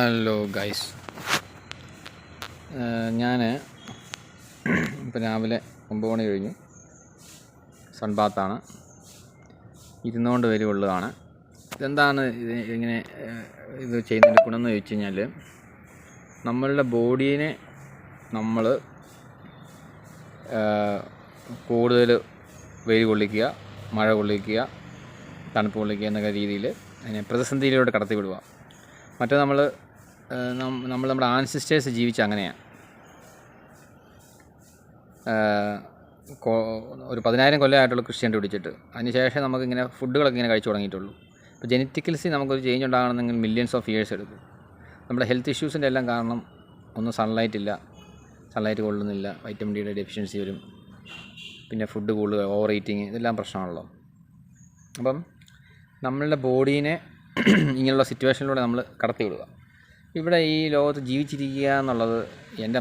Hello guys, ഞാൻ ഇപ്പോൾ രാവിലെ 9 മണി കഴിഞ്ഞു. സൺബാത്താണ്, ഇരുന്നുകൊണ്ട് വരുവുള്ളതാണ്. ഇതെന്താണ് ഇങ്ങനെ ഇത് ചെയ്യുന്നതിൻ്റെ ഗുണമെന്ന് ചോദിച്ചു കഴിഞ്ഞാൽ, നമ്മളുടെ ബോഡീനെ നമ്മൾ കൂടുതൽ വെയിൽ കൊള്ളിക്കുക, മഴ കൊള്ളിക്കുക, തണുപ്പ് കൊള്ളിക്കുക എന്നൊക്കെ രീതിയിൽ അതിനെ പ്രതിസന്ധിയിലൂടെ കടത്തി വിടുക. മറ്റേ നമ്മൾ നമ്മുടെ ആൻസിസ്റ്റേഴ്സ് ജീവിച്ച അങ്ങനെയാണ്. ഒരു 10,000 കൊല്ലമായിട്ടുള്ള ക്രിസ്ത്യൻ പിടിച്ചിട്ട് അതിനുശേഷം നമുക്കിങ്ങനെ ഫുഡുകളൊക്കെ ഇങ്ങനെ കഴിച്ചു തുടങ്ങിയിട്ടുള്ളൂ. ഇപ്പോൾ ജെനറ്റിക്കൽസി നമുക്കൊരു ചേഞ്ച് ഉണ്ടാകണമെങ്കിൽ മില്യൺസ് ഓഫ് ഇയേഴ്സ് എടുക്കും. നമ്മുടെ ഹെൽത്ത് ഇഷ്യൂസിൻ്റെ എല്ലാം കാരണം ഒന്നും സൺലൈറ്റ് കൊള്ളുന്നില്ല, വൈറ്റമിൻ ഡിയുടെ ഡെഫിഷ്യൻസി വരും, പിന്നെ ഫുഡ് കൂടുതൽ, ഓവർ ഈറ്റിങ്, ഇതെല്ലാം പ്രശ്നമാണല്ലോ. അപ്പം നമ്മളുടെ ബോഡീനെ ഇങ്ങനെയുള്ള സിറ്റുവേഷനിലൂടെ നമ്മൾ കടത്തി വിടുക. ഇവിടെ ഈ ലോകത്ത് ജീവിച്ചിരിക്കുക എന്നുള്ളത് എൻ്റെ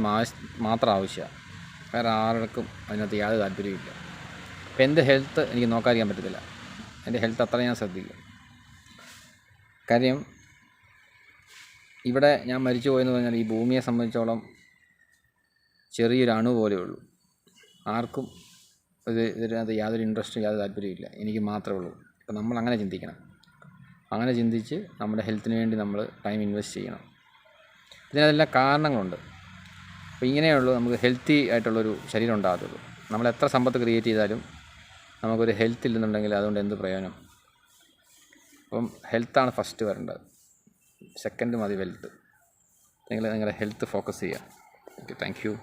മാത്രം ആവശ്യമാണ്. വേറെ ആർക്കും അതിനകത്ത് യാതൊരു താല്പര്യമില്ല. അപ്പോൾ എൻ്റെ ഹെൽത്ത് എനിക്ക് നോക്കാതിരിക്കാൻ പറ്റത്തില്ല. എൻ്റെ ഹെൽത്ത് അത്ര ഞാൻ ശ്രദ്ധിക്കും. കാര്യം ഇവിടെ ഞാൻ മരിച്ചു പോയെന്ന് പറഞ്ഞാൽ ഈ ഭൂമിയെ സംബന്ധിച്ചോളം ചെറിയൊരു അണു പോലെ ഉള്ളൂ. ആർക്കും ഇതിനകത്ത് യാതൊരു ഇൻട്രസ്റ്റും യാതൊരു താല്പര്യമില്ല. എനിക്ക് മാത്രമേ ഉള്ളൂ. അപ്പോൾ നമ്മൾ അങ്ങനെ ചിന്തിക്കണം. അങ്ങനെ ചിന്തിച്ച് നമ്മുടെ ഹെൽത്തിന് വേണ്ടി നമ്മൾ ടൈം ഇൻവെസ്റ്റ് ചെയ്യണം. ഇതിനെല്ലാം കാരണങ്ങളുണ്ട്. അപ്പോൾ ഇങ്ങനെയുള്ളൂ നമുക്ക് ഹെൽത്തി ആയിട്ടുള്ളൊരു ശരീരം ഉണ്ടാകത്തുള്ളൂ. നമ്മൾ എത്ര സമ്പത്ത് ക്രിയേറ്റ് ചെയ്താലും നമുക്കൊരു ഹെൽത്ത് ഇല്ലെന്നുണ്ടെങ്കിൽ അതുകൊണ്ട് എന്ത് പ്രയോജനം? അപ്പം ഹെൽത്താണ് ഫസ്റ്റ് വരേണ്ടത്, സെക്കൻഡ് മതി വെൽത്ത്. നിങ്ങളുടെ ഹെൽത്ത് ഫോക്കസ് ചെയ്യുക. Okay, thank you.